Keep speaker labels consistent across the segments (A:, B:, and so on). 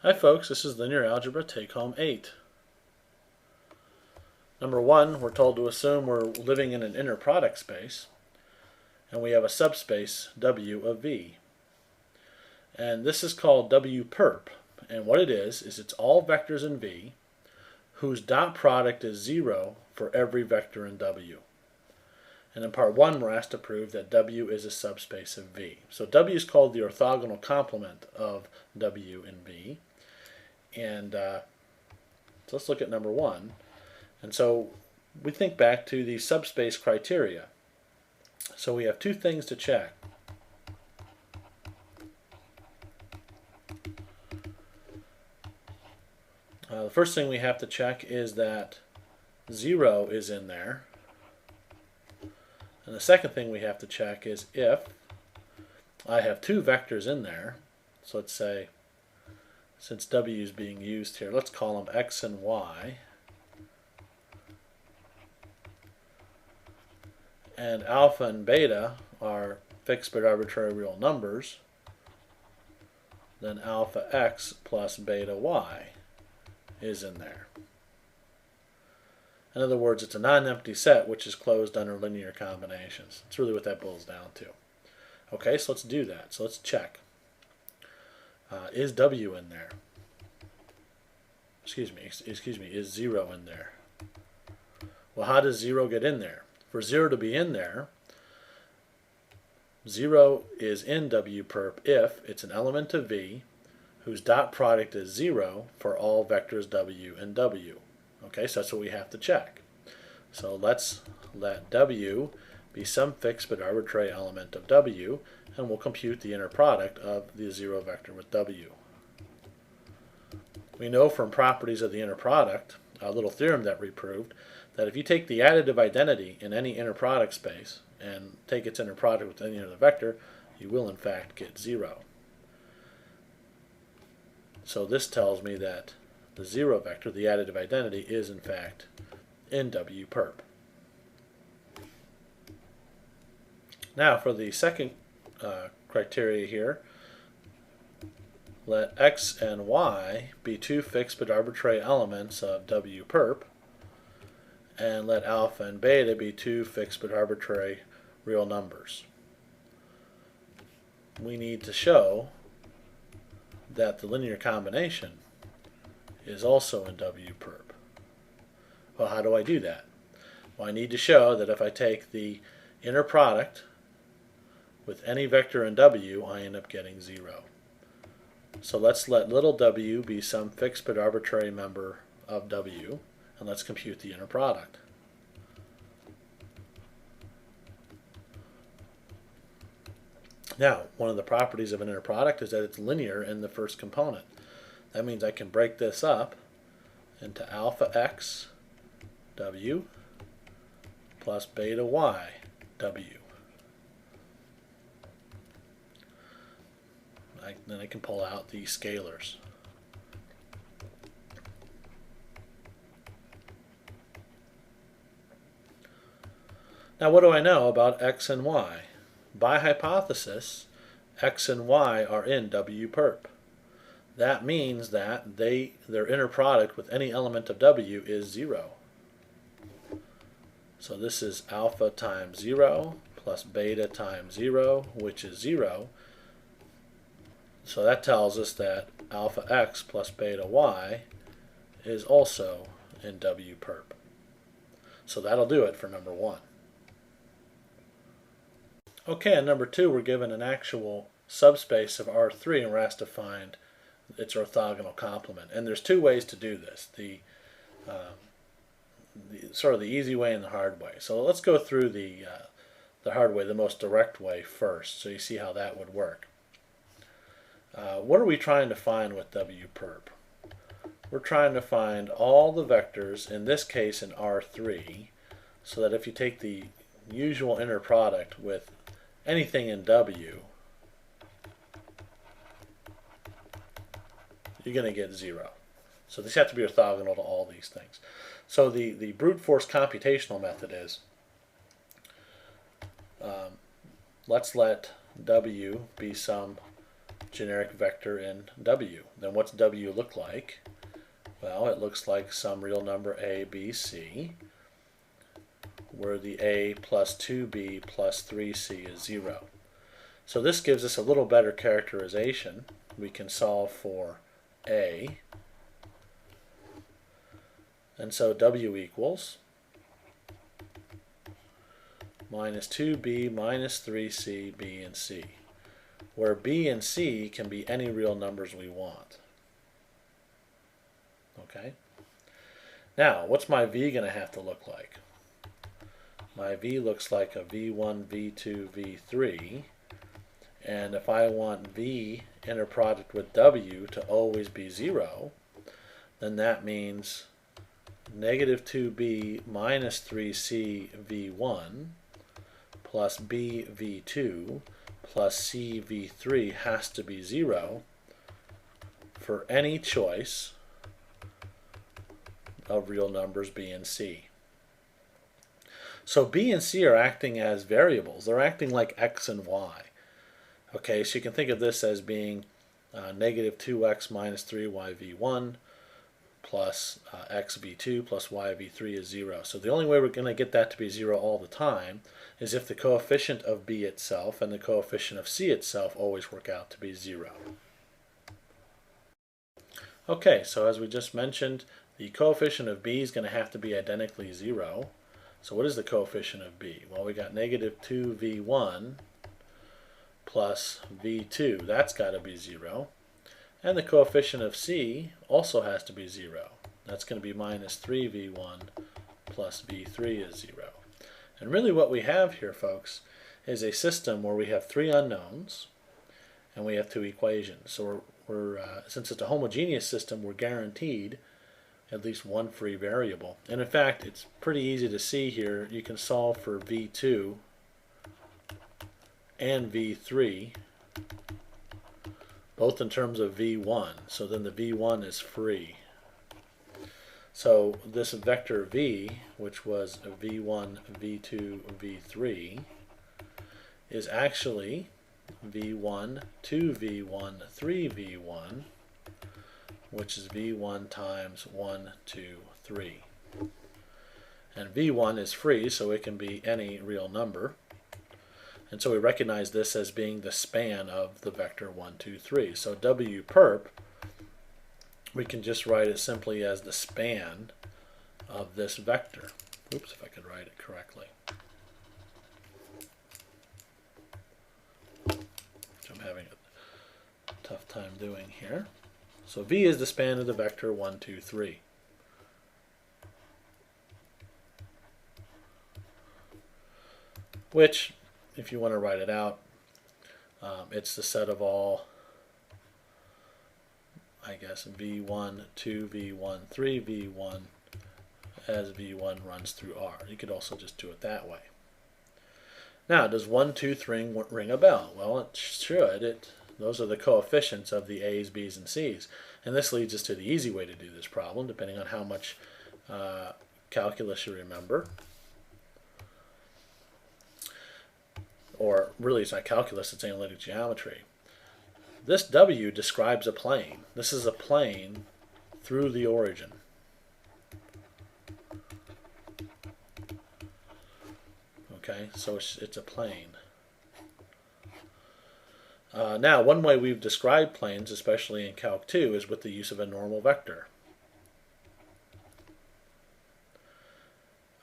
A: Hi folks, this is Linear Algebra Take Home 8. Number 1, we're told to assume we're living in an inner product space and we have a subspace W of V. And this is called W perp, and what it is it's all vectors in V whose dot product is 0 for every vector in W. And in part 1 we're asked to prove that W is a subspace of V. So W is called the orthogonal complement of W in V. And so let's look at number 1. And so we think back to the subspace criteria. So we have two things to check. The first thing we have to check is that 0 is in there. And the second thing we have to check is if I have two vectors in there. So let's say, since W is being used here, let's call them X and Y. And alpha and beta are fixed but arbitrary real numbers. Then alpha X plus beta Y is in there. In other words, it's a non-empty set which is closed under linear combinations. That's really what that boils down to. Okay, so let's do that. So let's check. Is W in there? Excuse me, is 0 in there? Well, how does 0 get in there? For 0 to be in there, 0 is in W perp if it's an element of V whose dot product is 0 for all vectors W and W. Okay, so that's what we have to check. So let's let W be some fixed but arbitrary element of W, and we'll compute the inner product of the 0 vector with W. We know from properties of the inner product, a little theorem that we proved, that if you take the additive identity in any inner product space and take its inner product with any other vector, you will in fact get 0. So this tells me that the 0 vector, the additive identity, is in fact in W perp. Now for the second criteria here, let X and Y be two fixed but arbitrary elements of W perp, and let alpha and beta be two fixed but arbitrary real numbers. We need to show that the linear combination is also in W perp. Well, how do I do that? Well, I need to show that if I take the inner product with any vector in W, I end up getting 0. So let's let little w be some fixed but arbitrary member of W, and let's compute the inner product. Now, one of the properties of an inner product is that it's linear in the first component. That means I can break this up into alpha X W plus beta Y W. Then I can pull out the scalars. Now what do I know about X and Y? By hypothesis, X and Y are in W perp. That means that their inner product with any element of W is 0. So this is alpha times 0 plus beta times 0, which is 0. So that tells us that alpha X plus beta Y is also in W perp. So that'll do it for number 1. Okay, on number 2 we're given an actual subspace of R3 and we're asked to find its orthogonal complement. And there's two ways to do this, the sort of the easy way and the hard way. So let's go through the hard way, the most direct way first, so you see how that would work. What are we trying to find with W perp? We're trying to find all the vectors, in this case in R3, so that if you take the usual inner product with anything in W, you're going to get 0. So these have to be orthogonal to all these things. So the brute force computational method is, let's let W be some generic vector in W. Then what's W look like? Well, it looks like some real number a, b, c, where the a plus 2b plus 3c is 0. So this gives us a little better characterization. We can solve for a, and so W equals minus 2b minus 3c, b, and c, where b and c can be any real numbers we want. Okay? Now, what's my v going to have to look like? My v looks like a v1, v2, v3, and if I want v inner product with w to always be 0, then that means negative 2b minus 3c v1 plus b v2 plus c v3 has to be 0 for any choice of real numbers b and c. So b and c are acting as variables. They're acting like x and y. Okay, so you can think of this as being negative 2x minus 3y v1 plus x v2 plus y v3 is 0. So the only way we're going to get that to be 0 all the time is if the coefficient of b itself and the coefficient of c itself always work out to be 0. Okay, so as we just mentioned, the coefficient of b is going to have to be identically 0. So what is the coefficient of b? Well, we got negative 2v1 plus v2. That's got to be 0. And the coefficient of c also has to be 0. That's going to be minus 3v1 plus v3 is 0. And really what we have here, folks, is a system where we have 3 unknowns and we have 2 equations. So since it's a homogeneous system, we're guaranteed at least one free variable. And in fact, it's pretty easy to see here. You can solve for v2 and v3 both in terms of v1. So then the v1 is free. So this vector v, which was v1, v2, v3, is actually v1, 2v1, 3v1, which is v1 times 1, 2, 3. And v1 is free, so it can be any real number. And so we recognize this as being the span of the vector 1, 2, 3. So W perp, we can just write it simply as the span of this vector. Oops, if I could write it correctly. Which I'm having a tough time doing here. So V is the span of the vector 1, 2, 3. Which, if you want to write it out, it's the set of all, I guess, v1, 2, v1, 3, v1, as v1 runs through R. You could also just do it that way. Now, does 1, 2, 3 ring a bell? Well, it should. Those are the coefficients of the A's, B's, and C's. And this leads us to the easy way to do this problem, depending on how much calculus you remember. Or really, it's not calculus, it's analytic geometry. This W describes a plane. This is a plane through the origin. Okay, so it's a plane. Now, one way we've described planes, especially in Calc 2, is with the use of a normal vector.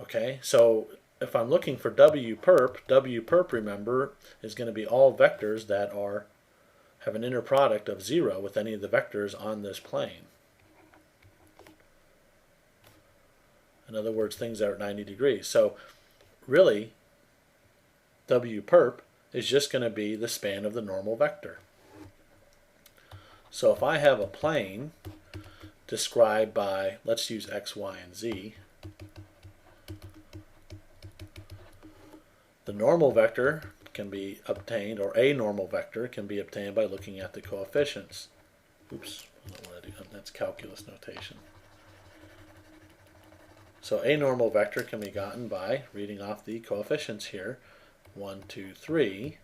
A: Okay, so if I'm looking for W perp, remember, is going to be all vectors that have an inner product of 0 with any of the vectors on this plane. In other words, things that are at 90 degrees. So really, W perp is just going to be the span of the normal vector. So if I have a plane described by, let's use x, y, and z, the normal vector can be obtained, or a normal vector can be obtained by looking at the coefficients. Oops, I don't want to do that. That's calculus notation. So a normal vector can be gotten by reading off the coefficients here, 1, 2, 3,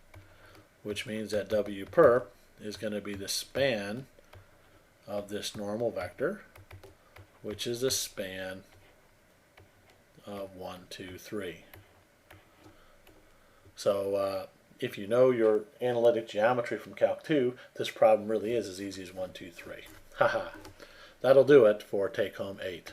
A: which means that W perp is going to be the span of this normal vector, which is the span of 1, 2, 3. So if you know your analytic geometry from Calc 2, this problem really is as easy as 1, 2, 3. Haha. That'll do it for Take Home 8.